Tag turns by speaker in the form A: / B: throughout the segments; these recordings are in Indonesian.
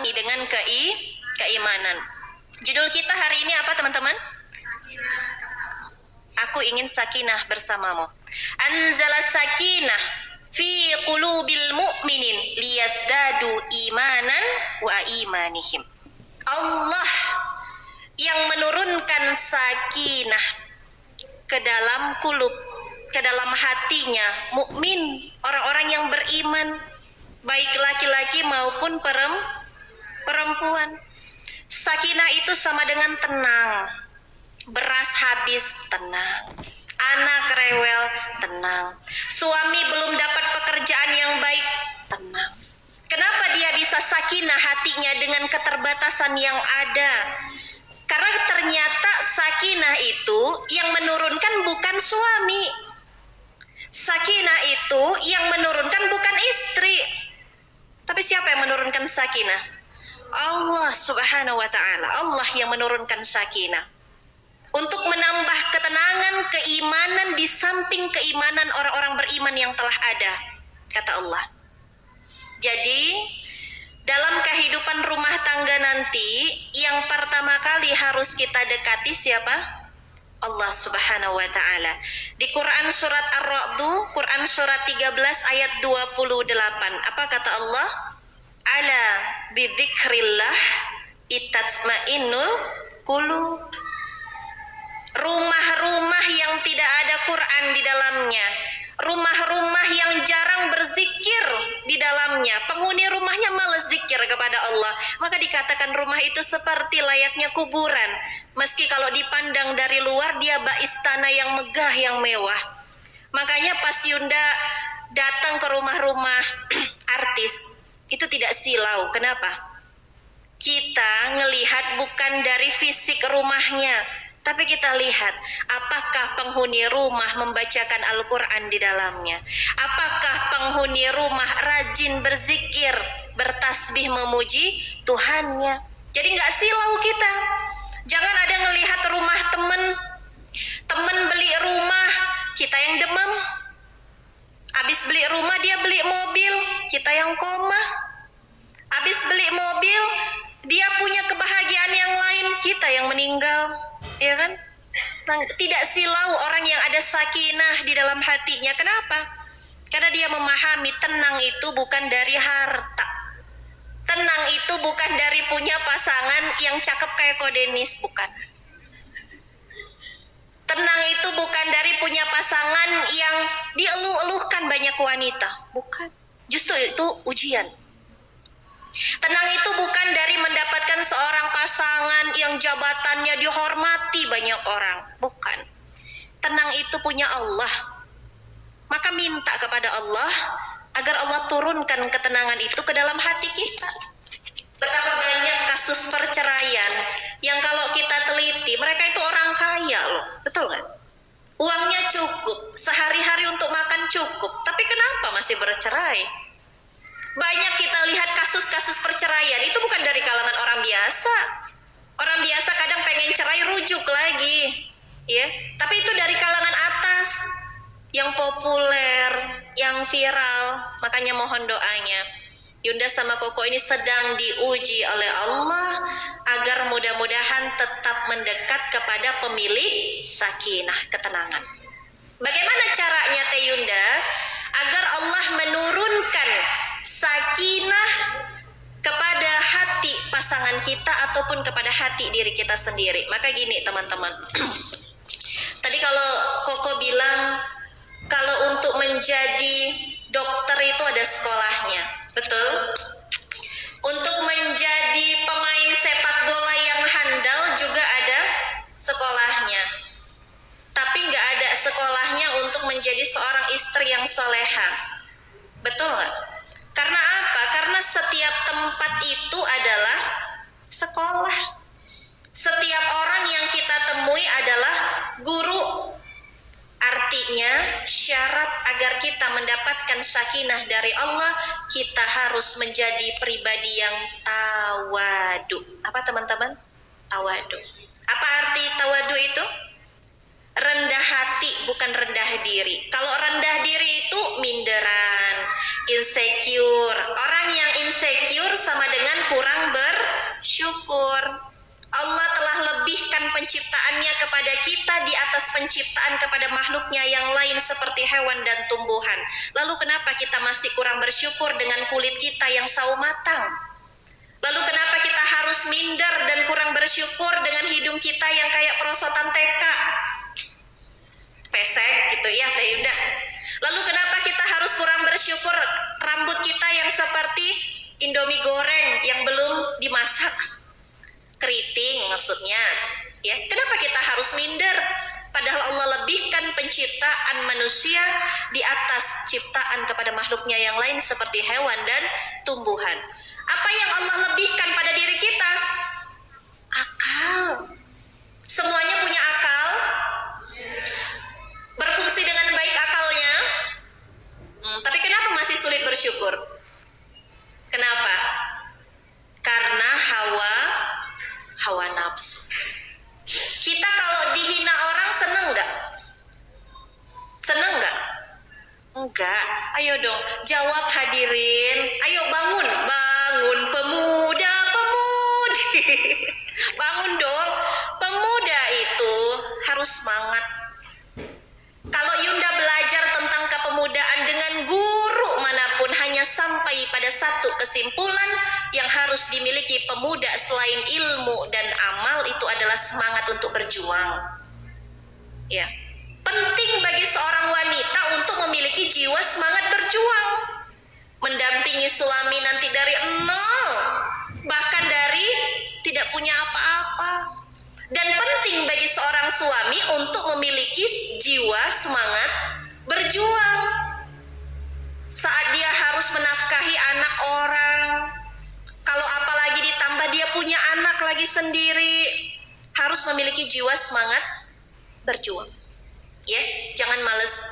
A: dibarengi dengan keimanan. Judul kita hari ini apa teman-teman? Aku ingin sakinah bersamamu. Anzala sakinah fi qulubil mu'minin liyazdadu imanan wa imanihim. Allah yang menurunkan sakinah ke dalam kulub, ke dalam hatinya mukmin, orang-orang yang beriman, baik laki-laki maupun perempuan. Sakinah itu sama dengan tenang. Beras habis, tenang. Anak rewel, tenang. Suami belum dapat pekerjaan yang baik, tenang. Kenapa dia bisa sakinah hatinya dengan keterbatasan yang ada? Karena ternyata sakinah itu yang menurunkan bukan suami. Sakinah itu yang menurunkan bukan istri. Tapi siapa yang menurunkan sakinah? Allah Subhanahu wa ta'ala. Allah yang menurunkan sakinah. Untuk menambah ketenangan, keimanan di samping keimanan orang-orang beriman yang telah ada, kata Allah. Jadi dalam kehidupan rumah tangga nanti, yang pertama kali harus kita dekati siapa? Allah Subhanahu wa ta'ala. Di Quran surat Ar-Ra'd, Quran surat 13 ayat 28. Apa kata Allah? Ala bidzikrillah itatma'innul qulub. Rumah-rumah yang tidak ada Quran di dalamnya, rumah-rumah yang jarang berzikir di dalamnya, penghuni rumahnya malas zikir kepada Allah, maka dikatakan rumah itu seperti layaknya kuburan. Meski kalau dipandang dari luar dia bak istana yang megah, yang mewah. Makanya pas Yunda datang ke rumah-rumah artis, itu tidak silau. Kenapa? Kita ngelihat bukan dari fisik rumahnya, tapi kita lihat apakah penghuni rumah membacakan Al-Quran di dalamnya. Apakah penghuni rumah rajin berzikir, bertasbih memuji Tuhannya. Jadi nggak silau kita. Jangan ada ngelihat rumah temen beli rumah, kita yang demam. Habis beli rumah dia beli mobil, kita yang koma. Habis beli mobil dia punya kebahagiaan yang lain, kita yang meninggal. Ya kan? Nah, tidak silau orang yang ada sakinah di dalam hatinya. Kenapa? Karena dia memahami tenang itu bukan dari harta. Tenang itu bukan dari punya pasangan yang cakep kayak Kodenis, bukan. Tenang itu bukan dari punya pasangan yang dieluh-eluhkan banyak wanita, bukan. Justru itu ujian. Tenang itu bukan dari mendapatkan seorang pasangan yang jabatannya dihormati banyak orang, bukan. Tenang itu punya Allah. Maka minta kepada Allah agar Allah turunkan ketenangan itu ke dalam hati kita. Betapa banyak kasus perceraian yang kalau kita teliti, mereka itu orang kaya loh, betul kan? Uangnya cukup, sehari-hari untuk makan cukup, tapi kenapa masih bercerai? Banyak kita lihat kasus-kasus perceraian itu bukan dari kalangan orang biasa. Orang biasa kadang pengen cerai rujuk lagi, ya. Tapi itu dari kalangan atas, yang populer, yang viral. Makanya mohon doanya. Yunda sama Koko ini sedang diuji oleh Allah agar mudah-mudahan tetap mendekat kepada pemilik sakinah, ketenangan. Bagaimana caranya Teh Yunda agar Allah menurunkan sakinah kepada hati pasangan kita ataupun kepada hati diri kita sendiri? Maka gini teman-teman. Tadi kalau Koko bilang kalau untuk menjadi dokter itu ada sekolahnya, betul? Untuk menjadi pemain sepak bola yang handal juga ada sekolahnya. Tapi nggak ada sekolahnya untuk menjadi seorang istri yang soleha, betul nggak? Karena apa? Karena setiap tempat itu adalah sekolah. Setiap orang yang kita temui adalah guru. Artinya syarat agar kita mendapatkan sakinah dari Allah, kita harus menjadi pribadi yang tawadu. Apa teman-teman? Tawadu. Apa arti tawadu itu? rendah hati, bukan rendah diri. Kalau rendah diri itu minderan, insecure. Orang yang insecure sama dengan kurang bersyukur. Allah telah lebihkan penciptaannya kepada kita di atas penciptaan kepada makhluknya yang lain seperti hewan dan tumbuhan. Lalu kenapa kita masih kurang bersyukur dengan kulit kita yang sawo matang? Lalu kenapa kita harus minder dan kurang bersyukur dengan hidung kita yang kayak perosotan TK? Pesek gitu ya Teh Yunda. Lalu kenapa kita harus kurang bersyukur rambut kita yang seperti Indomie goreng yang belum dimasak? Keriting maksudnya, ya. Kenapa kita harus minder? Padahal Allah lebihkan penciptaan manusia di atas ciptaan kepada makhluknya yang lain seperti hewan dan tumbuhan. Apa yang Allah lebihkan pada diri kita? Akal. Semuanya punya akal. Berfungsi dengan baik akalnya. Tapi kenapa masih sulit bersyukur? Kenapa? Karena hawa nafsu. Kita kalau dihina orang seneng nggak? Seneng nggak? Enggak. Ayo dong, jawab hadirin. Ayo bangun pemuda-pemudi. Bangun dong. Pemuda itu harus semangat. Kalau Yunda belajar tentang kepemudaan dengan guru manapun hanya sampai pada satu kesimpulan yang harus dimiliki pemuda selain ilmu dan amal itu adalah semangat untuk berjuang. Ya. Penting bagi seorang wanita untuk memiliki jiwa semangat berjuang. Mendampingi suami nanti dari nol, bahkan dari tidak punya apa-apa. Dan penting bagi seorang suami untuk memiliki jiwa semangat berjuang. Saat dia harus menafkahi anak orang, kalau apalagi ditambah dia punya anak lagi sendiri, harus memiliki jiwa semangat berjuang. Ya, jangan males.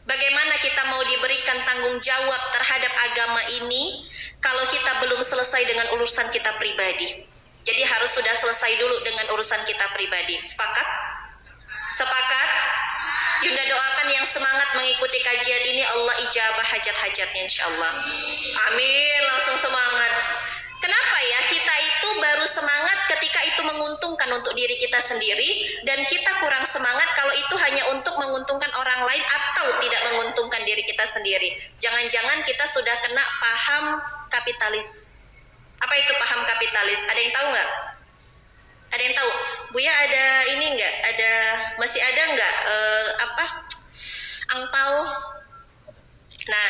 A: Bagaimana kita mau diberikan tanggung jawab terhadap agama ini kalau kita belum selesai dengan urusan kita pribadi? Jadi harus sudah selesai dulu dengan urusan kita pribadi. Sepakat? Sepakat? Yunda doakan yang semangat mengikuti kajian ini Allah ijabah hajat-hajatnya insyaallah. Amin, langsung semangat. Kenapa ya kita itu baru semangat ketika itu menguntungkan untuk diri kita sendiri dan kita kurang semangat kalau itu hanya untuk menguntungkan orang lain atau tidak menguntungkan diri kita sendiri. Jangan-jangan kita sudah kena paham kapitalis. Apa itu paham kapitalis? Ada yang tahu nggak? Ada yang tahu? Buya ada ini nggak? Masih ada nggak angpau? Nah,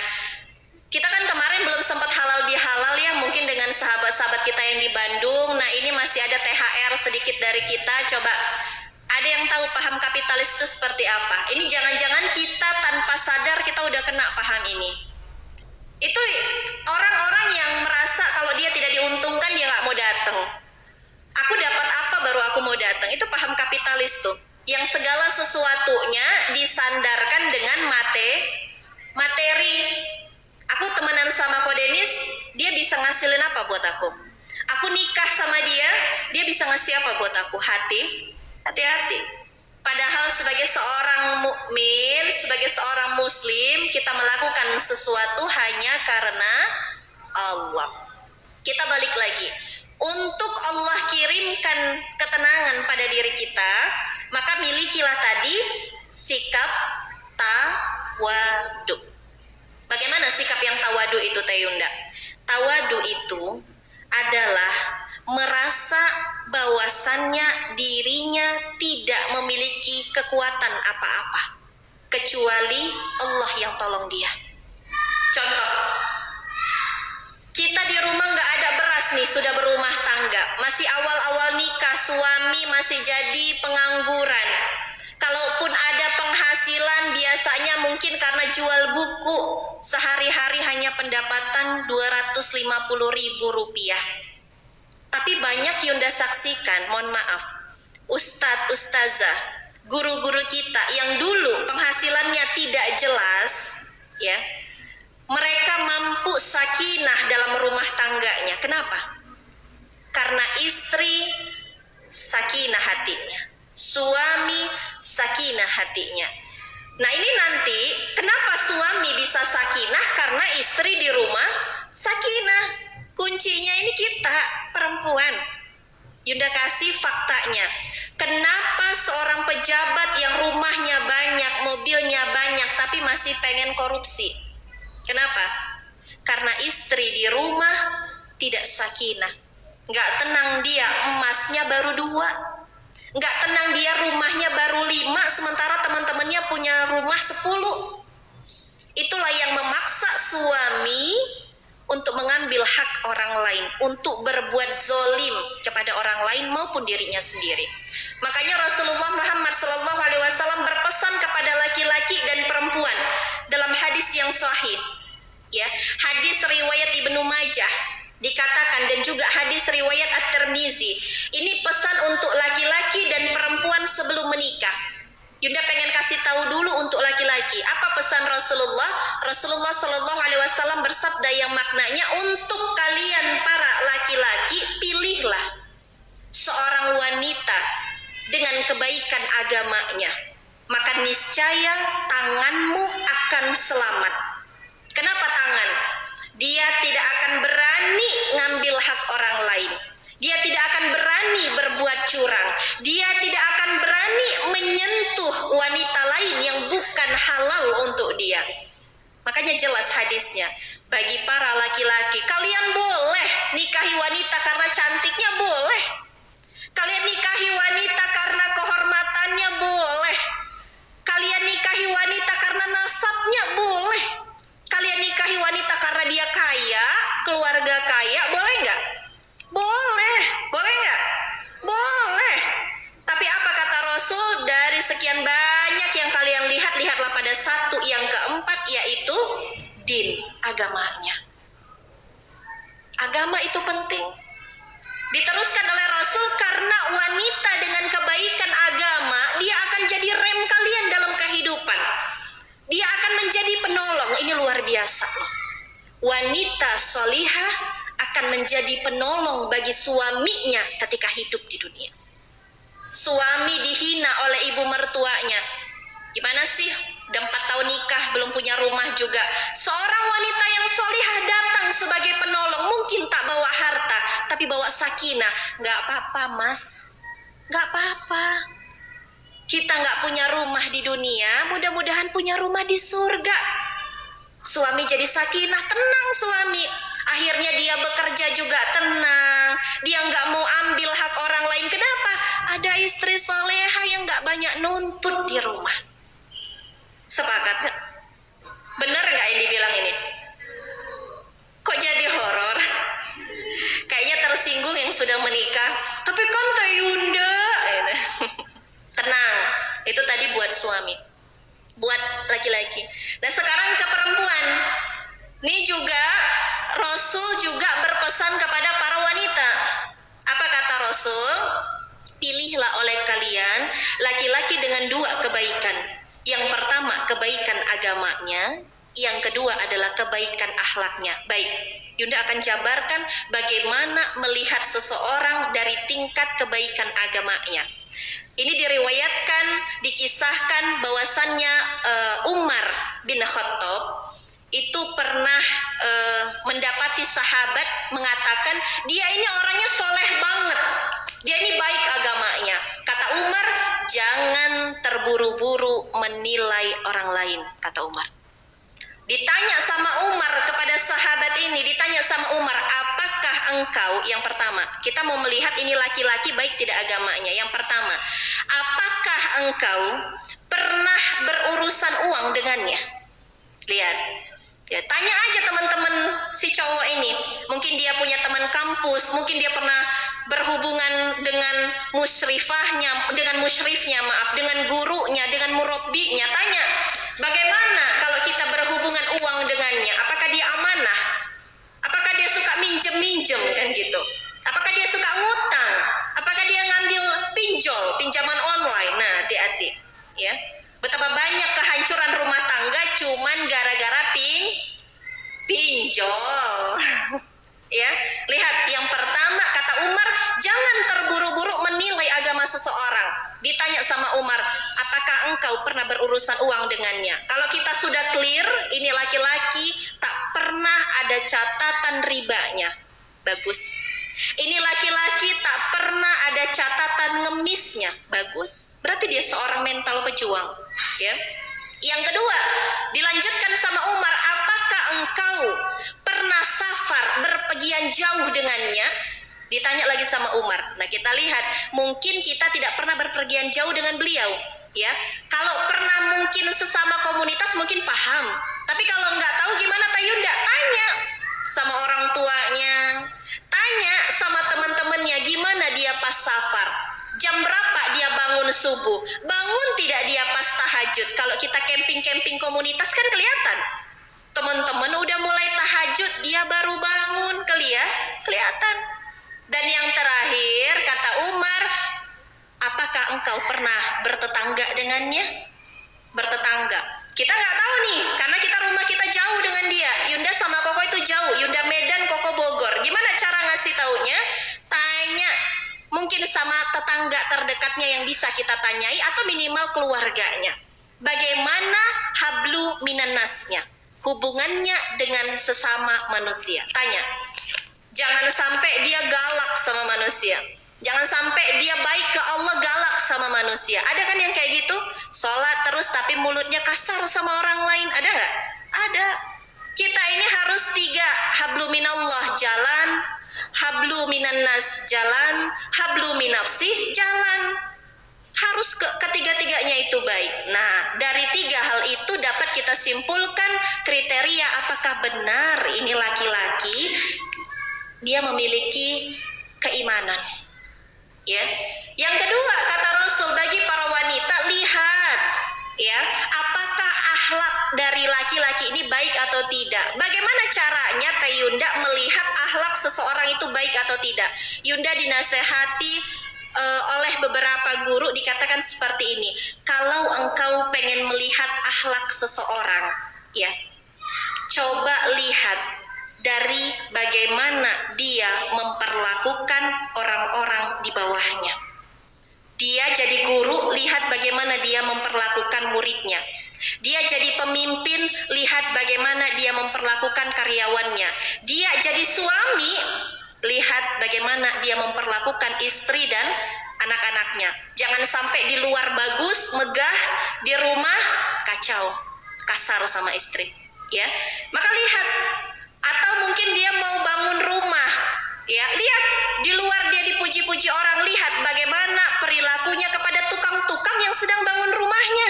A: kita kan kemarin belum sempat halal bihalal ya, mungkin dengan sahabat-sahabat kita yang di Bandung. Nah, ini masih ada THR sedikit dari kita. Coba ada yang tahu paham kapitalis itu seperti apa? Ini jangan-jangan kita tanpa sadar kita udah kena paham ini. Itu orang-orang yang merasa kalau dia tidak diuntungkan dia nggak mau datang. Aku dapat apa baru aku mau datang. Itu paham kapitalis tuh. Yang segala sesuatunya disandarkan dengan materi. Aku temenan sama Ko Denis, dia bisa ngasilin apa buat aku? Aku nikah sama dia bisa ngasih apa buat aku? Hati-hati. Padahal sebagai seorang mukmin, sebagai seorang muslim, kita melakukan sesuatu hanya karena Allah. Kita balik lagi. Untuk Allah kirimkan ketenangan pada diri kita, maka milikilah tadi sikap tawadu. Bagaimana sikap yang tawadu itu Teh Yunda? Tawadu itu adalah merasa bahwasannya dirinya tidak memiliki kekuatan apa-apa kecuali Allah yang tolong dia. Contoh, kita di rumah nggak ada beras nih, sudah berumah tangga, masih awal-awal nikah, suami masih jadi pengangguran. Kalaupun ada penghasilan biasanya mungkin karena jual buku, sehari-hari hanya pendapatan 250.000 rupiah. Tapi banyak Yunda saksikan, mohon maaf, ustadz, ustazah, guru-guru kita yang dulu penghasilannya tidak jelas, ya, mereka mampu sakinah dalam rumah tangganya. Kenapa? Karena istri sakinah hatinya, suami sakinah perempuan. Yunda kasih faktanya. Kenapa seorang pejabat yang rumahnya banyak, mobilnya banyak, tapi masih pengen korupsi? Kenapa? Karena istri di rumah tidak sakinah. Nggak tenang dia, emasnya baru 2. Nggak tenang dia, rumahnya baru 5, sementara teman-temannya punya rumah 10. Itulah yang memaksa suami untuk mengambil hak orang lain, untuk berbuat zolim kepada orang lain maupun dirinya sendiri. Makanya Rasulullah Muhammad SAW berpesan kepada laki-laki dan perempuan dalam hadis yang sahih. Ya, hadis riwayat Ibnu Majah dikatakan, dan juga hadis riwayat At-Tirmizi. Ini pesan untuk laki-laki dan perempuan sebelum menikah. Yunda pengen kasih tahu dulu untuk laki-laki. Apa pesan Rasulullah? Rasulullah SAW bersabda yang maknanya, untuk kalian para laki-laki, pilihlah seorang wanita dengan kebaikan agamanya, maka niscaya tanganmu akan selamat. Kenapa tangan? Dia tidak akan berani ngambil hak orang lain. Dia tidak akan berani berbuat curang. Dia tidak akan berani menyentuh wanita lain yang bukan halal untuk dia. Makanya jelas hadisnya, bagi para laki-laki, kalian boleh nikahi wanita karena cantiknya, boleh. Kalian nikahi wanita karena kehormatannya, boleh. Kalian nikahi wanita karena nasabnya, boleh. Kalian nikahi wanita karena dia kaya, keluarga kaya, boleh nggak? Boleh. Boleh nggak? Boleh. Tapi apa kata Rasul? Dari sekian banyak yang kalian lihat, lihatlah pada satu yang keempat, yaitu din, agamanya. Agama itu penting. Diteruskan oleh Rasul, karena wanita dengan kebaikan agama, dia akan jadi rem kalian dalam kehidupan. Dia akan menjadi penolong. Ini luar biasa loh. Wanita solihah akan menjadi penolong bagi suaminya ketika hidup di dunia. Suami dihina oleh ibu mertuanya. Gimana sih? Udah 4 tahun nikah, belum punya rumah juga. Seorang wanita yang solihah datang sebagai penolong. Mungkin tak bawa harta, tapi bawa sakinah. Gak apa-apa mas, gak apa-apa. Kita gak punya rumah di dunia, mudah-mudahan punya rumah di surga. Suami jadi sakinah, tenang suami. Akhirnya dia bekerja juga tenang. Dia gak mau ambil hak orang lain. Kenapa? Ada istri soleha yang gak banyak nuntut di rumah. Sepakat gak? Bener gak yang dibilang ini? Kok jadi horor? Kayaknya tersinggung yang sudah menikah. Tapi kan Teh Yunda. Tenang, itu tadi buat suami, buat laki-laki. Nah sekarang ke perempuan. Ini juga Rasul juga berpesan kepada para wanita. Apa kata Rasul? Pilihlah oleh kalian laki-laki dengan 2 kebaikan. Yang pertama kebaikan agamanya, yang kedua adalah kebaikan akhlaknya. Baik, Yunda akan jabarkan bagaimana melihat seseorang dari tingkat kebaikan agamanya. Ini diriwayatkan, dikisahkan bahwasannya Umar bin Khattab itu pernah mendapati sahabat mengatakan, dia ini orangnya soleh banget, dia ini baik agamanya. Kata Umar, jangan terburu-buru menilai orang lain, kata Umar. Ditanya sama Umar, kepada sahabat ini ditanya sama Umar, apakah engkau, yang pertama, kita mau melihat ini laki-laki baik tidak agamanya. Yang pertama, apakah engkau pernah berurusan uang dengannya? Lihat, ya, tanya aja teman-teman si cowok ini. Mungkin dia punya teman kampus, mungkin dia pernah berhubungan dengan musyrifahnya, dengan dengan gurunya, dengan murabbinya. Tanya, bagaimana kalau kita berhubungan uang dengannya? Apakah dia amanah? Apakah dia suka minjem-minjem kan gitu? Apakah dia suka ngutang? Apakah dia ngambil pinjaman online? Nah, hati-hati ya. Betapa banyak kehancuran rumah tangga cuman gara-gara pinjol. Ya, lihat yang pertama kata Umar, jangan terburu-buru menilai agama seseorang. Ditanya sama Umar, apakah engkau pernah berurusan uang dengannya? Kalau kita sudah clear, ini laki-laki tak pernah ada catatan ribanya. Bagus. Ini laki-laki tak pernah ada catatan ngemisnya. Bagus. Berarti dia seorang mental pejuang, ya. Yang kedua, dilanjutkan sama Umar, apakah engkau pernah safar berpergian jauh dengannya? Ditanya lagi sama Umar. Nah, kita lihat, mungkin kita tidak pernah berpergian jauh dengan beliau, ya. Kalau pernah mungkin sesama komunitas mungkin paham. Tapi kalau nggak tahu gimana Tayunda? Tanya sama orang tuanya, tanya sama teman-temannya gimana dia pas safar. Jam berapa dia bangun subuh? Bangun tidak dia pas tahajud? Kalau kita camping-camping komunitas kan kelihatan. Teman-teman udah mulai tahajud, dia baru bangun, kelihatan. Dan yang terakhir kata Umar, apakah engkau pernah bertetangga dengannya? Bertetangga. Kita nggak tahu nih, karena rumah kita jauh dengan dia. Yunda sama Koko itu jauh. Yunda Medan, Koko Bogor. Gimana cara ngasih taunya? Tanya. Mungkin sama tetangga terdekatnya yang bisa kita tanyai, atau minimal keluarganya. Bagaimana hablu minannasnya? Hubungannya dengan sesama manusia. Tanya. Jangan sampai dia galak sama manusia. Jangan sampai dia baik ke Allah, galak sama manusia. Ada kan yang kayak gitu? Sholat terus tapi mulutnya kasar sama orang lain. Ada nggak? Ada. Kita ini harus 3. Hablu minallah, jalan. Hablu minannas, jalan. Hablu minafsih, jalan. Harus ketiga-tiganya itu baik. Nah, dari 3 hal itu dapat kita simpulkan kriteria apakah benar ini laki-laki dia memiliki keimanan. Ya. Yang kedua kata Rasul, bagi para wanita, lihat ya, apakah akhlak dari laki-laki ini baik atau tidak. Bagaimana caranya Teh Yunda melihat akhlak seseorang itu baik atau tidak? Yunda dinasehati oleh beberapa guru, dikatakan seperti ini. Kalau engkau pengen melihat akhlak seseorang, ya, coba lihat dari bagaimana dia memperlakukan orang-orang di bawahnya. Dia jadi guru, lihat bagaimana dia memperlakukan muridnya. Dia jadi pemimpin, lihat bagaimana dia memperlakukan karyawannya. Dia jadi suami, lihat bagaimana dia memperlakukan istri dan anak-anaknya. Jangan sampai di luar bagus, megah, di rumah kacau, kasar sama istri, ya. Maka lihat. Atau mungkin dia mau bangun rumah, ya, lihat di luar dia dipuji-puji orang, lihat bagaimana perilakunya kepada tukang-tukang yang sedang bangun rumahnya.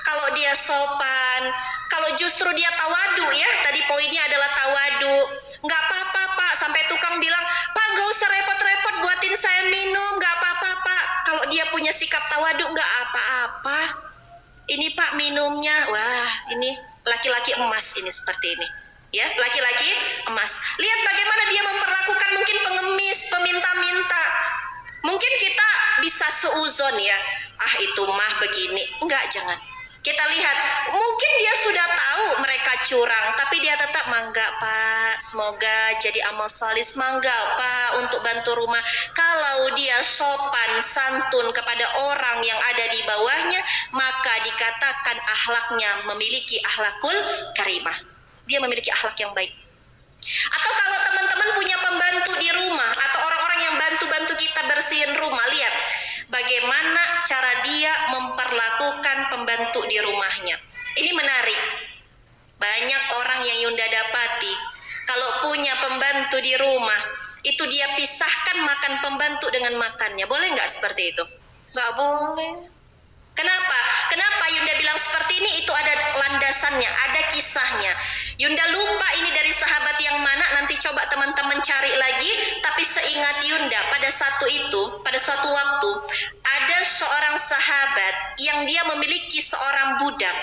A: Kalau dia sopan, kalau justru dia tawadu, ya, tadi poinnya adalah tawadu. Nggak apa-apa Pak, sampai tukang bilang, Pak nggak usah repot-repot buatin saya minum, nggak apa-apa Pak. Kalau dia punya sikap tawadu, nggak apa-apa. Ini Pak minumnya, wah ini laki-laki emas ini seperti ini. Ya, laki-laki emas. Lihat bagaimana dia memperlakukan mungkin pengemis, peminta-minta. Mungkin kita bisa seuzon ya, ah itu mah begini. Enggak, jangan. Kita lihat, mungkin dia sudah tahu mereka curang, tapi dia tetap mangga Pak, semoga jadi amal soleh, mangga Pak untuk bantu rumah. Kalau dia sopan, santun kepada orang yang ada di bawahnya, maka dikatakan akhlaknya memiliki akhlakul karimah. Dia memiliki akhlak yang baik. Atau kalau teman-teman punya pembantu di rumah, atau orang-orang yang bantu-bantu kita bersihin rumah, lihat bagaimana cara dia memperlakukan pembantu di rumahnya. Ini menarik. Banyak orang yang Yunda dapati, kalau punya pembantu di rumah, itu dia pisahkan makan pembantu dengan makannya. Boleh nggak seperti itu? Nggak boleh. Kenapa? Kenapa Yunda bilang seperti ini? Itu ada landasannya, ada kisahnya. Yunda lupa ini dari sahabat yang mana, nanti coba teman-teman cari lagi. Tapi seingat Yunda, pada suatu waktu, ada seorang sahabat yang dia memiliki seorang budak.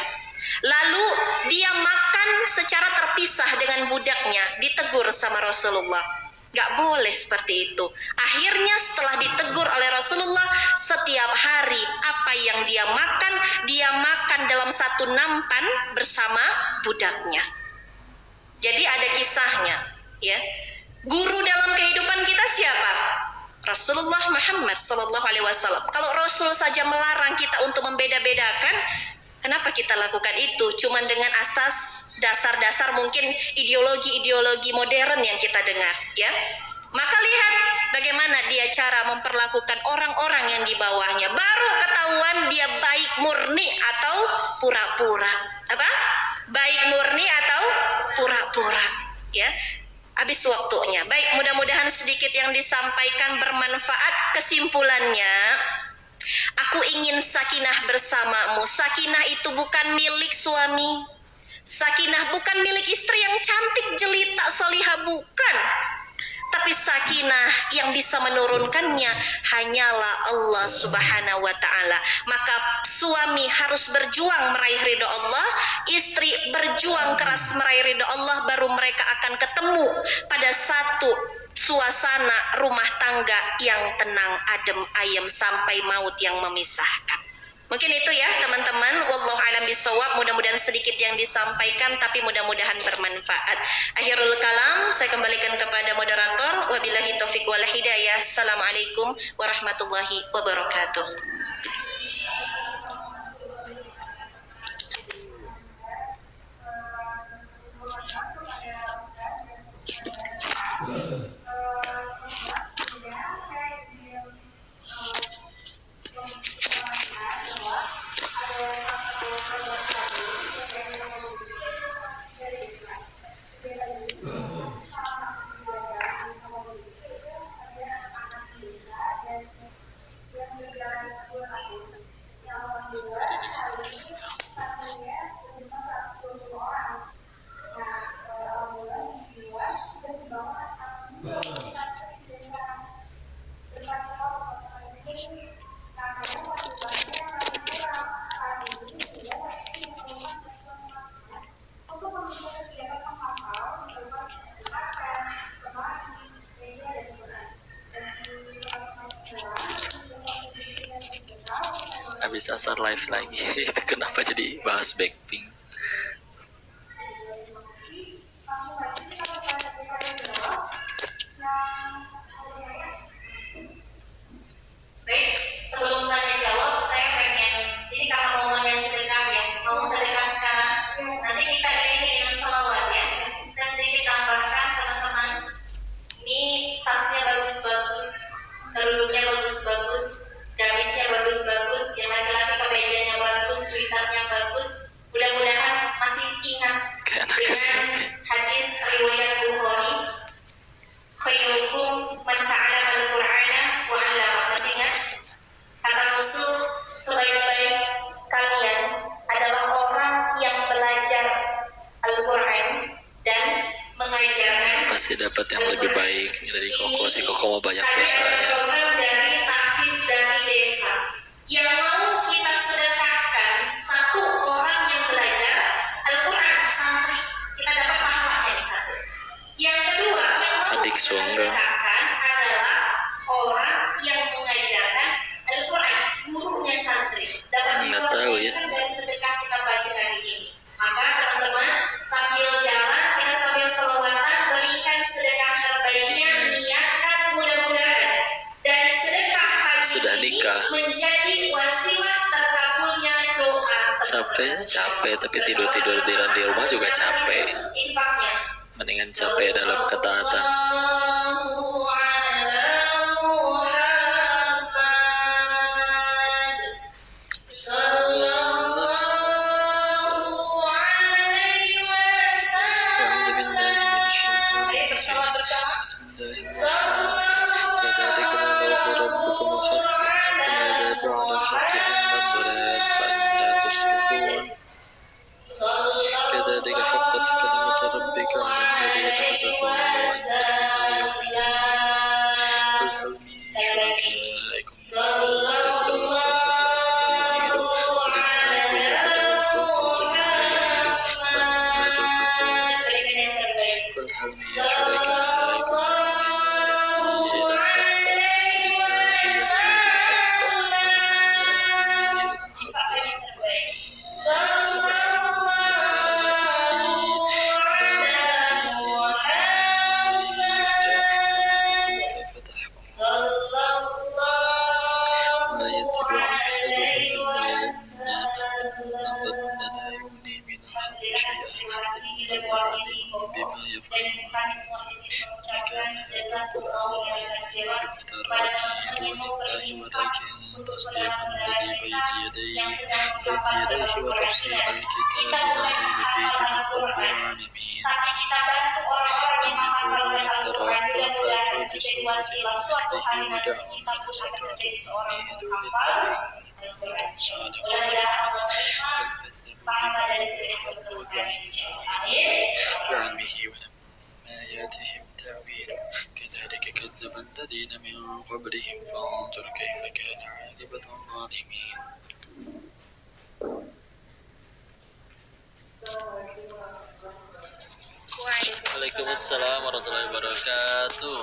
A: Lalu dia makan secara terpisah dengan budaknya, ditegur sama Rasulullah. Gak boleh seperti itu. Akhirnya setelah ditegur oleh Rasulullah, setiap hari apa yang dia makan dalam satu nampan bersama budaknya. Jadi ada kisahnya, ya. Guru dalam kehidupan kita siapa? Rasulullah Muhammad SAW. Kalau Rasul saja melarang kita untuk membeda-bedakan, kenapa kita lakukan itu? Cuman dengan asas dasar-dasar mungkin ideologi-ideologi modern yang kita dengar, ya. Maka lihat bagaimana dia cara memperlakukan orang-orang yang di bawahnya. Baru ketahuan dia baik murni atau pura-pura. Apa? Baik murni atau pura-pura. Ya. Habis waktunya. Baik, mudah-mudahan sedikit yang disampaikan bermanfaat. Kesimpulannya, aku ingin sakinah bersamamu. Sakinah itu bukan milik suami. Sakinah bukan milik istri yang cantik, jelita, solihah, bukan. Tapi sakinah yang bisa menurunkannya hanyalah Allah Subhanahu wa ta'ala. Maka suami harus berjuang meraih ridho Allah, istri berjuang keras meraih ridho Allah, baru mereka akan ketemu pada satu suasana rumah tangga yang tenang, adem, ayem sampai maut yang memisahkan. Mungkin itu ya teman-teman, wallahu alam bisawab. Mudah-mudahan sedikit yang disampaikan tapi mudah-mudahan bermanfaat. Akhirul kalam saya kembalikan kepada moderator. Wabillahi taufiq wal hidayah. Assalamualaikum warahmatullahi wabarakatuh.
B: Habis asar live lagi. Itu kenapa jadi bahas Blackpink?
A: Baik, sebelum tanya jawab saya pengen, ini karena momennya sedekah ya, mau sedekah sekarang, nanti kita iringi dengan sholawat ya. Saya sedikit tambahkan teman-teman, ini tasnya bagus-bagus, kerudungnya bagus-bagus, gamisnya bagus-bagus, yang laki-laki kebejanya bagus, sweaternya bagus. Mudah-mudahan masih ingat dengan hadis riwayat Bukhari, khairukum man ta'allama al-Qur'ana wa 'allama. Masih ingat? Kata Rasul, sebaik-baik kalian adalah orang yang belajar Al-Quran dan mengajarkan.
B: Pasti dapat yang lebih baik dari Koko. Si Koko mau banyak dosanya.
A: Program dari Tahfiz dari desa yang mau kita sedekahkan satu orang yang belajar Al-Quran, santri, kita dapat pahalanya di satu. Yang kedua yang mau
B: Adik
A: kita
B: Sungga
A: sedekahkan adalah orang yang mengajarkan Al-Quran, gurunya santri, dapat
B: nggak tahu ya.
A: dari sedekah kita bagi hari ini. Maka teman-teman sambil jalan kita sambil selawatan berikan sedekah terbaiknya, niatkan mudah-mudahan dari sedekah pagi
B: Sudah
A: ini
B: nikah.
A: menjadi wasilah terkabulnya doa.
B: Capek tapi tidur di rumah juga capek.
A: Infaknya.
B: Mendingan capek dalam ketaatan. كذلك حقت كلمة ربك على الذين فسقوا وأنزلنا قل هل من شركائكم افتراء دون الله ولكن تصديق الذي بين يديه وتفصيل الكتاب لا ريب فيه من رب العالمين أم يقولون افتراه قل فأتوا بسورة مثله ودعوا من استطعتم من دون الله إن كنتم صادقين بل كذبوا بعلمه ولما يأتهم تأويل كذلك كذب الذين من قبلهم فانظر كيف كان عاقبة الظالمين. Waalaikumsalam warahmatullahi wabarakatuh.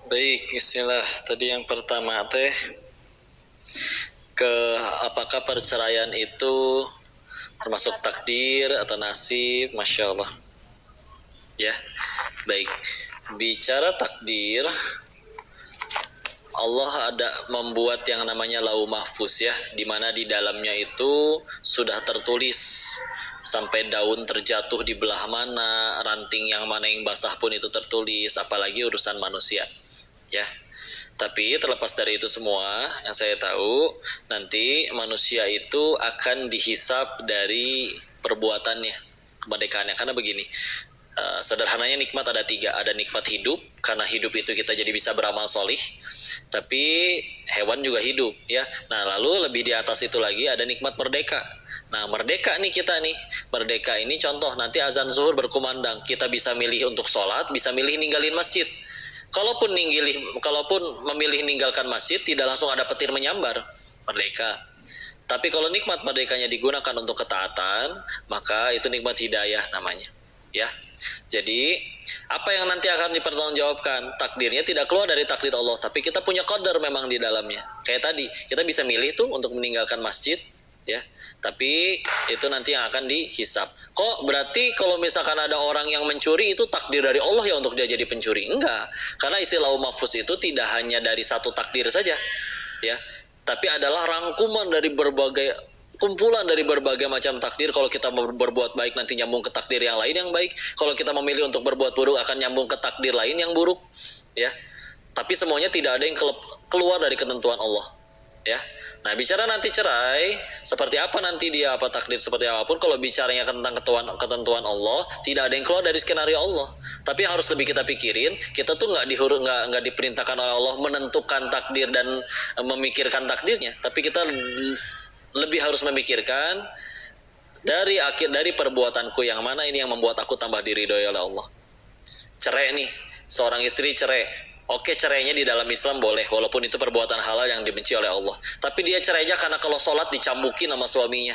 B: Baik, istilah tadi yang pertama teh apakah perceraian itu termasuk takdir atau nasib? Masya Allah. Ya, baik. Bicara takdir, Allah ada membuat yang namanya lauh mahfuz ya, di mana di dalamnya itu sudah tertulis sampai daun terjatuh di belah mana, ranting yang mana yang basah pun itu tertulis, apalagi urusan manusia. Ya, tapi terlepas dari itu semua, yang saya tahu nanti manusia itu akan dihisap dari perbuatannya, kemerdekaannya. Karena begini, sederhananya nikmat ada 3. Ada nikmat hidup, karena hidup itu kita jadi bisa beramal solih. Tapi hewan juga hidup, ya. Nah, lalu lebih di atas itu lagi ada nikmat merdeka. Nah, merdeka nih kita nih. Merdeka ini contoh, nanti azan zuhur berkumandang, kita bisa milih untuk sholat, bisa milih ninggalin masjid. Kalaupun memilih ninggalkan masjid, tidak langsung ada petir menyambar, merdeka. Tapi kalau nikmat merdekanya digunakan untuk ketaatan, maka itu nikmat hidayah namanya. Ya, jadi apa yang nanti akan dipertanggungjawabkan, takdirnya tidak keluar dari takdir Allah, tapi kita punya qadar memang di dalamnya. Kayak tadi, kita bisa milih tuh untuk meninggalkan masjid, ya. Tapi itu nanti yang akan dihisap. Kok berarti kalau misalkan ada orang yang mencuri itu takdir dari Allah ya untuk dia jadi pencuri? Enggak. Karena istilah mahfuz itu tidak hanya dari satu takdir saja, ya. Tapi adalah rangkuman dari kumpulan dari berbagai macam takdir. Kalau kita berbuat baik nanti nyambung ke takdir yang lain yang baik. Kalau kita memilih untuk berbuat buruk akan nyambung ke takdir lain yang buruk, ya. Tapi semuanya tidak ada yang keluar dari ketentuan Allah, ya. Nah, bicara nanti cerai, seperti apa nanti dia, apa takdir seperti apapun, kalau bicaranya tentang ketentuan Allah, tidak ada yang keluar dari skenario Allah. Tapi yang harus lebih kita pikirin, kita tuh nggak diperintahkan oleh Allah menentukan takdir dan memikirkan takdirnya, tapi kita lebih harus memikirkan dari perbuatanku yang mana ini yang membuat aku tambah diridhoi oleh Allah. Cerai nih, seorang istri cerai. Oke, cerainya di dalam Islam boleh, walaupun itu perbuatan halal yang dibenci oleh Allah. Tapi dia cerainya karena kalau sholat dicambukin sama suaminya.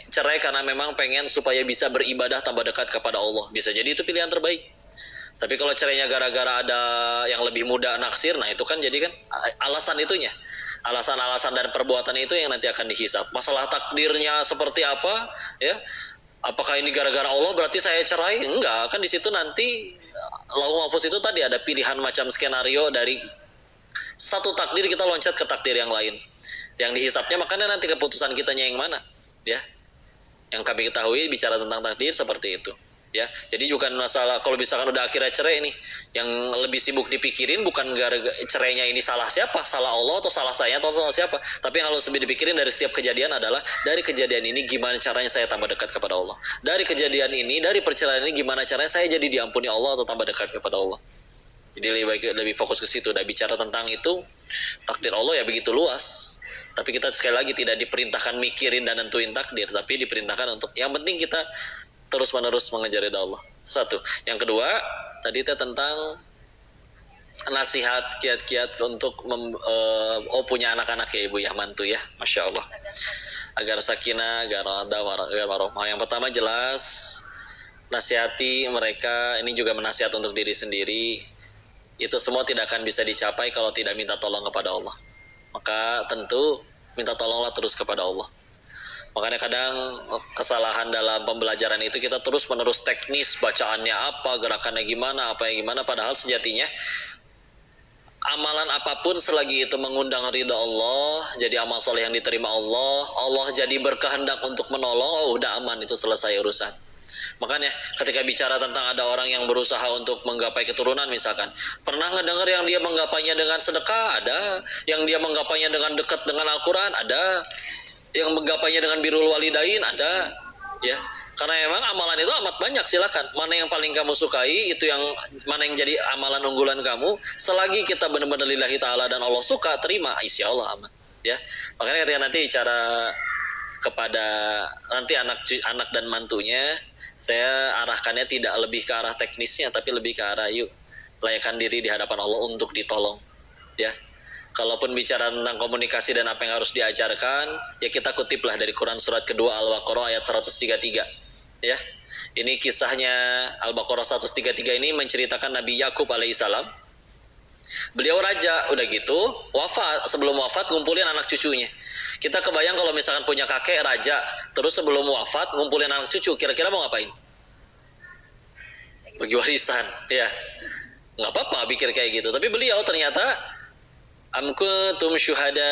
B: Cerai karena memang pengen supaya bisa beribadah tambah dekat kepada Allah. Bisa jadi itu pilihan terbaik. Tapi kalau cerainya gara-gara ada yang lebih muda naksir, nah itu kan jadi kan alasan itunya. Alasan-alasan dan perbuatan itu yang nanti akan dihisap. Masalah takdirnya seperti apa, ya? Apakah ini gara-gara Allah berarti saya cerai? Enggak, kan di situ nanti lauh mahfuz itu tadi ada pilihan macam skenario dari satu takdir kita loncat ke takdir yang lain. Yang dihisapnya makanya nanti keputusan kitanya yang mana, ya. Yang kami ketahui bicara tentang takdir seperti itu. Ya, jadi bukan masalah kalau misalkan udah akhirnya cerai nih, yang lebih sibuk dipikirin bukan gara-gara cerainya ini salah siapa, salah Allah atau salah saya atau salah siapa, tapi yang harus lebih dipikirin dari setiap kejadian adalah dari kejadian ini gimana caranya saya tambah dekat kepada Allah, dari kejadian ini, dari perceraian ini gimana caranya saya jadi diampuni Allah atau tambah dekat kepada Allah. Jadi lebih fokus ke situ. Dan bicara tentang itu, takdir Allah ya begitu luas. Tapi kita sekali lagi tidak diperintahkan mikirin dan nentuin takdir, tapi diperintahkan untuk yang penting kita terus-menerus mengejar ridha Allah. Satu. Yang kedua, tadi itu tentang nasihat kiat-kiat untuk punya anak-anak ya Ibu ya, mantu ya, Masya Allah. Agar sakinah, agar warohmah. Yang pertama jelas, nasihati mereka, ini juga menasihat untuk diri sendiri. Itu semua tidak akan bisa dicapai kalau tidak minta tolong kepada Allah. Maka tentu minta tolonglah terus kepada Allah. Makanya kadang kesalahan dalam pembelajaran itu kita terus menerus teknis, bacaannya apa, gerakannya gimana, apa yang gimana, padahal sejatinya amalan apapun selagi itu mengundang ridha Allah, jadi amal soleh yang diterima Allah, Allah jadi berkehendak untuk menolong, oh udah aman, itu selesai urusan. Makanya ketika bicara tentang ada orang yang berusaha untuk menggapai keturunan misalkan, pernah ngedengar yang dia menggapainya dengan sedekah? Ada. Yang dia menggapainya dengan dekat dengan Al-Quran? Ada. Yang menggapainya dengan birrul walidain? Ada. Ya, karena memang amalan itu amat banyak, silakan. Mana yang paling kamu sukai, itu yang mana yang jadi amalan unggulan kamu. Selagi kita benar-benar lillahi ta'ala dan Allah suka, terima, insya Allah aman. Ya, makanya ketika nanti bicara kepada nanti anak dan mantunya, saya arahkannya tidak lebih ke arah teknisnya, tapi lebih ke arah yuk layakkan diri di hadapan Allah untuk ditolong. Ya, kalaupun bicara tentang komunikasi dan apa yang harus diajarkan, ya kita kutiplah dari Quran surat kedua Al-Baqarah ayat 133. Ya, ini kisahnya Al-Baqarah 133 ini menceritakan Nabi Yakub alaihissalam. Beliau raja, udah gitu wafat, sebelum wafat ngumpulin anak cucunya. Kita kebayang kalau misalkan punya kakek raja, terus sebelum wafat ngumpulin anak cucu, kira-kira mau ngapain? Bagi warisan, ya. Nggak apa-apa pikir kayak gitu. Tapi beliau ternyata am kuntum syuhada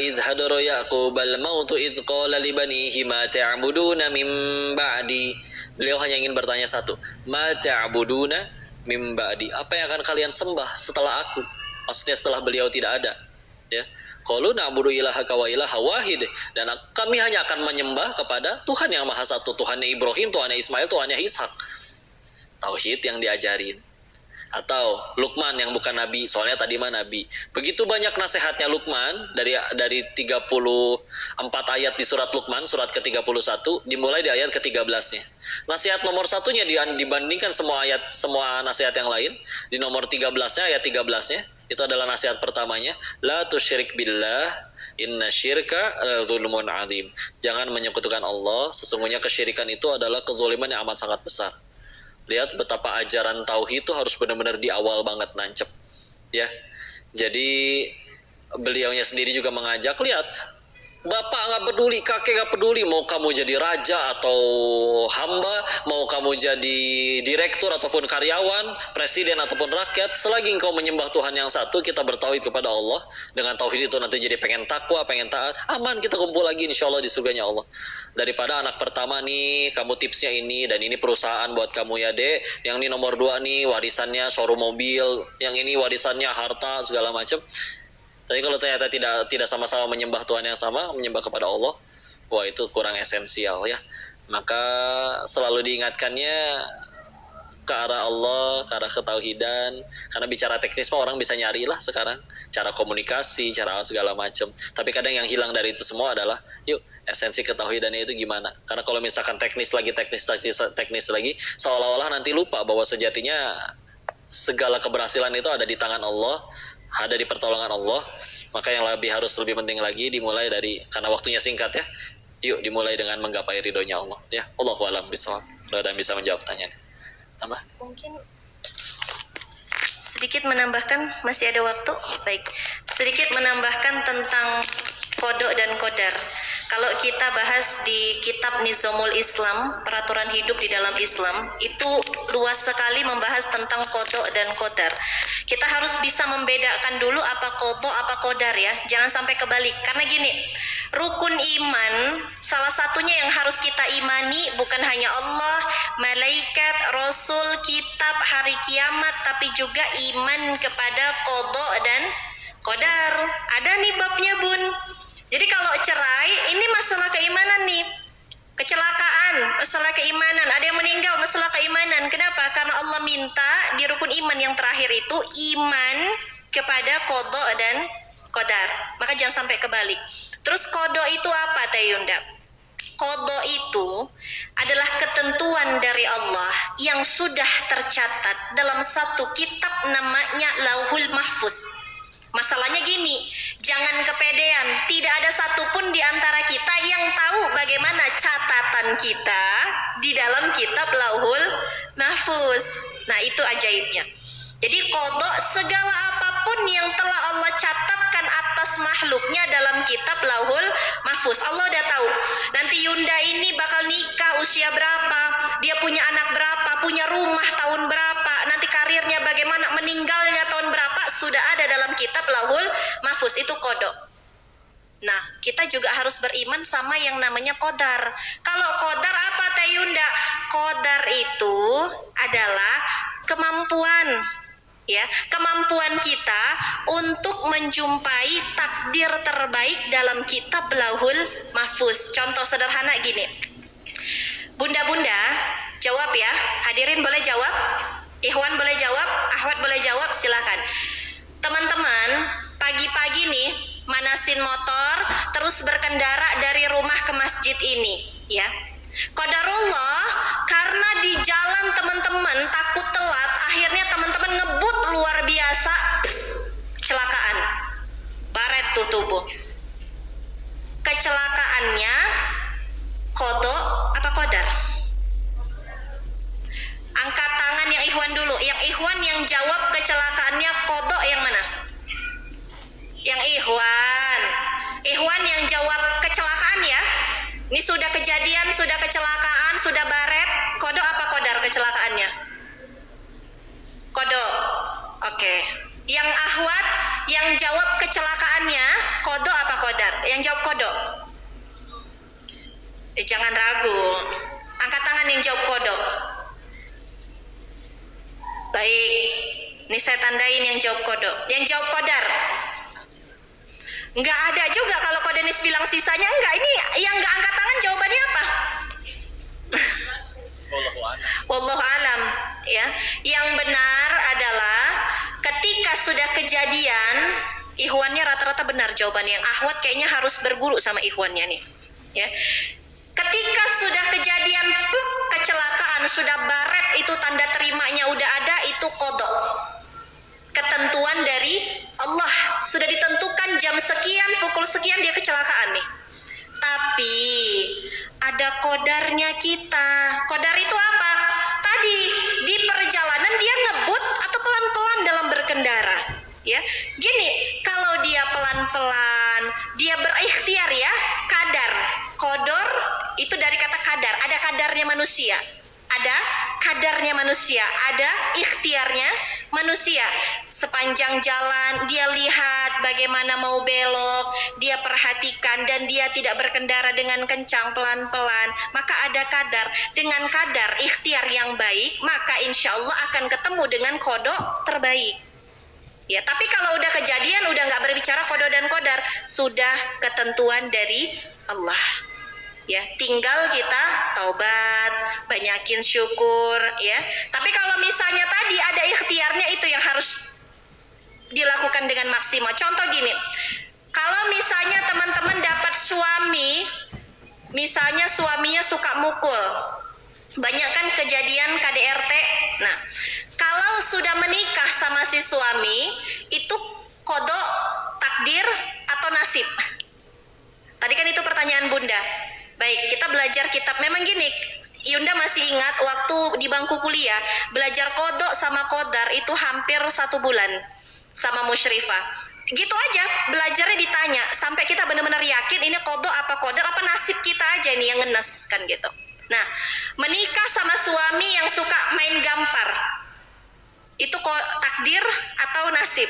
B: idh hadara yaqubal mautu idh qala li banihi ma ta'buduna min ba'di. Beliau hanya ingin bertanya satu, ma ta'buduna min ba'di. Apa yang akan kalian sembah setelah aku? Maksudnya setelah beliau tidak ada. Ya. Qalu na'budu ilahaka wa ilaha wahid, dan kami hanya akan menyembah kepada Tuhan yang Maha Satu, Tuhannya Ibrahim, Tuhannya Ismail, Tuhannya Ishak. Tauhid yang diajarin. Atau Luqman yang bukan nabi, soalnya tadi mah nabi. Begitu banyak nasihatnya Luqman dari 34 ayat di surat Luqman, surat ke-31, dimulai di ayat ke-13-nya. Nasihat nomor satunya dibandingkan semua nasihat yang lain, di nomor 13-nya, ayat 13-nya, itu adalah nasihat pertamanya, la tusyrik billah inna syirka zulmun azim. Jangan menyekutukan Allah, sesungguhnya kesyirikan itu adalah kezaliman yang amat sangat besar. Lihat betapa ajaran tauhid itu harus benar-benar di awal banget nancep. Ya. Jadi beliaunya sendiri juga mengajak, lihat, bapak nggak peduli, kakek nggak peduli, mau kamu jadi raja atau hamba, mau kamu jadi direktur ataupun karyawan, presiden ataupun rakyat, selagi engkau menyembah Tuhan yang satu, kita bertauhid kepada Allah, dengan tauhid itu nanti jadi pengen takwa, pengen taat, aman, kita kumpul lagi insya Allah di surganya Allah. Daripada anak pertama nih, kamu tipsnya ini, dan ini perusahaan buat kamu ya dek, yang ini nomor 2 nih, warisannya showroom mobil, yang ini warisannya harta, segala macam. Tapi kalau ternyata tidak sama-sama menyembah Tuhan yang sama, menyembah kepada Allah, wah itu kurang esensial ya. Maka selalu diingatkannya ke arah Allah, ke arah ketauhidan. Karena bicara teknis mah orang bisa nyari lah sekarang, cara komunikasi, cara segala macam. Tapi kadang yang hilang dari itu semua adalah, yuk esensi ketauhidannya itu gimana? Karena kalau misalkan teknis lagi, seolah-olah nanti lupa bahwa sejatinya segala keberhasilan itu ada di tangan Allah, ada di pertolongan Allah. Maka yang harus lebih penting lagi dimulai dari, karena waktunya singkat ya, yuk dimulai dengan menggapai ridhonya Allah ya. Allahu a'lam bishawab. Mudah-mudahan bisa menjawab pertanyaan. Tambah?
A: Mungkin sedikit menambahkan, masih ada waktu? Baik, sedikit menambahkan tentang kodok dan kodar. Kalau kita bahas di kitab Nizamul Islam, peraturan hidup di dalam Islam, itu luas sekali membahas tentang kodok dan kodar. Kita harus bisa membedakan dulu apa kodok, apa kodar ya. Jangan sampai kebalik. Karena gini, rukun iman, salah satunya yang harus kita imani bukan hanya Allah, malaikat, rasul, kitab, hari kiamat, tapi juga iman kepada qada dan qadar. Ada nih babnya, Bun. Jadi kalau cerai ini masalah keimanan nih. Kecelakaan, masalah keimanan. Ada yang meninggal, masalah keimanan. Kenapa? Karena Allah minta di rukun iman yang terakhir itu iman kepada qada dan qadar. Maka jangan sampai kebalik. Terus qada itu apa, Teh Yunda? Qada itu adalah ketentuan dari Allah yang sudah tercatat dalam satu kitab namanya Lauhul Mahfuz. Masalahnya gini, jangan kepedean. Tidak ada satupun di antara kita yang tahu bagaimana catatan kita di dalam kitab Lauhul Mahfuz. Nah, itu ajaibnya. Jadi qada segala apapun yang telah Allah catatkan atas makhluknya dalam kitab Lauhul Mahfuz. Allah udah tahu. Nanti Yunda ini bakal nikah usia berapa, dia punya anak berapa, punya rumah tahun berapa, nanti karirnya bagaimana, meninggalnya tahun berapa, sudah ada dalam kitab Lauhul Mahfuz. Itu qada. Nah, kita juga harus beriman sama yang namanya qadar. Kalau qadar apa, Teh Yunda? Qadar itu adalah kemampuan, ya, kemampuan kita untuk menjumpai takdir terbaik dalam kitab Lauhul Mahfuz. Contoh sederhana gini, bunda-bunda jawab ya, hadirin boleh jawab, Ikhwan boleh jawab, Ahwat boleh jawab, silakan. Teman-teman pagi-pagi nih manasin motor terus berkendara dari rumah ke masjid ini, ya. Qadarullah, karena di jalan teman-teman takut telat, akhirnya teman-teman ngebut luar biasa, kecelakaan, baret tuh tubuh. Kecelakaannya qada apa qadar? Angkat tangan yang Ikhwan dulu. Yang Ikhwan yang jawab kecelakaannya qada yang mana? Yang Ikhwan. Ikhwan yang jawab kecelakaan ya. Ini sudah kejadian, sudah kecelakaan, sudah baret. Qada apa qadar kecelakaannya? Qada. Oke. Yang Ahwat yang jawab kecelakaannya qada apa qadar? Yang jawab qada. Jangan ragu. Angkat tangan yang jawab qada. Baik. Ini saya tandain yang jawab qada. Yang jawab qadar. Enggak ada juga kalau Kodenis bilang sisanya enggak. Ini yang enggak angkat tangan jawabannya apa? Wallahu alam, ya. Yang benar adalah ketika sudah kejadian, Ikhwannya rata-rata benar jawabannya. Yang Ahwat kayaknya harus berguru sama Ikhwannya nih, ya. Ketika sudah kejadian kecelakaan, sudah baret, itu tanda terimanya udah ada, itu qada. Ketentuan dari Allah sudah ditentukan jam sekian, pukul sekian dia kecelakaan nih. Tapi ada qadarnya kita. Qadar itu apa? Tadi di perjalanan dia ngebut atau pelan-pelan dalam berkendara, ya. Gini, kalau dia pelan-pelan, dia berikhtiar ya, kadar. Qadar itu dari kata kadar, ada kadarnya manusia. Ada kadarnya manusia, ada ikhtiarnya manusia. Sepanjang jalan dia lihat bagaimana mau belok, dia perhatikan dan dia tidak berkendara dengan kencang, pelan-pelan. Maka ada kadar. Dengan kadar ikhtiar yang baik, maka insya Allah akan ketemu dengan qada terbaik. Ya, tapi kalau udah kejadian, udah nggak berbicara qada dan qadar, sudah ketentuan dari Allah. Ya, tinggal kita taubat, banyakin syukur, ya. Tapi kalau misalnya tadi ada ikhtiarnya, itu yang harus dilakukan dengan maksimal. Contoh gini, kalau misalnya teman-teman dapat suami, misalnya suaminya suka mukul, banyak kan kejadian KDRT. Nah, kalau sudah menikah sama si suami, itu qada, takdir atau nasib? Tadi kan itu pertanyaan Bunda. Baik, kita belajar kitab. Memang gini, Yunda masih ingat waktu di bangku kuliah, belajar qada sama qadar itu hampir 1 bulan sama Musyrifah. Gitu aja, belajarnya ditanya sampai kita benar-benar yakin ini qada apa qadar, apa nasib kita aja nih yang ngenes kan gitu. Nah, menikah sama suami yang suka main gampar, itu takdir atau nasib?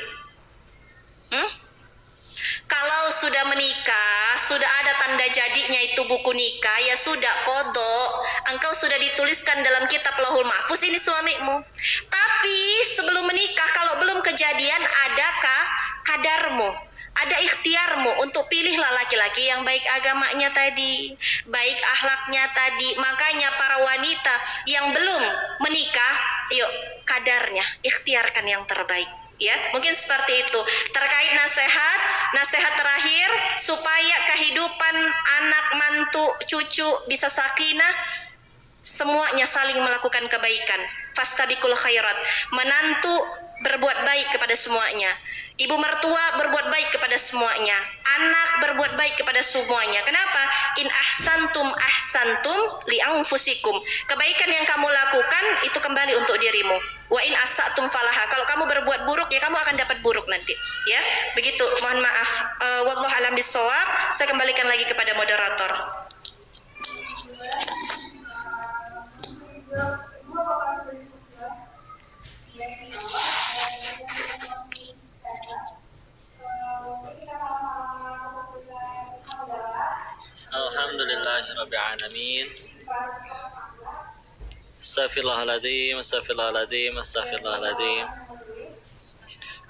A: Kalau sudah menikah, sudah ada tanda jadinya itu buku nikah, ya sudah kodok. Engkau sudah dituliskan dalam kitab Lauhul Mahfuz ini suamimu. Tapi sebelum menikah, kalau belum kejadian, adakah kadarmu? Ada ikhtiarmu untuk pilihlah laki-laki yang baik agamanya tadi, baik akhlaknya tadi. Makanya para wanita yang belum menikah, yuk kadarnya, ikhtiarkan yang terbaik. Ya, mungkin seperti itu. Terkait nasihat terakhir supaya kehidupan anak, mantu, cucu bisa sakinah, semuanya saling melakukan kebaikan. Fastabiqul khairat. Menantu berbuat baik kepada semuanya. Ibu mertua berbuat baik kepada semuanya. Anak berbuat baik kepada semuanya. Kenapa? In ahsantum li anfusikum. Kebaikan yang kamu lakukan itu kembali untuk dirimu. Wa in asatum falaha. Kalau kamu berbuat buruk, ya kamu akan dapat buruk nanti. Ya, begitu. Mohon maaf. Wallahu alam bisawab. Saya kembalikan lagi kepada moderator.
B: Alhamdulillahirrabbilalamin. Astaghfirullahaladzim.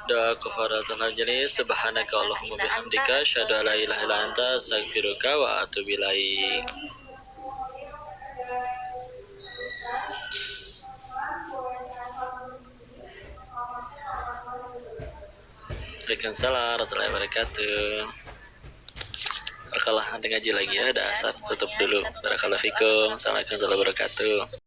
B: Doa kafaratul majelis. Subhanaka Allahumma bihamdika asyhadu an la ilaha illa anta astaghfiruka wa atubu ilaik. Waalaikumsalam warahmatullahi wabarakatuh. Barakallah, nanti ngaji lagi ya. Ada asar, tutup dulu. Barakallahu fikum. Assalamualaikum warahmatullahi wabarakatuh.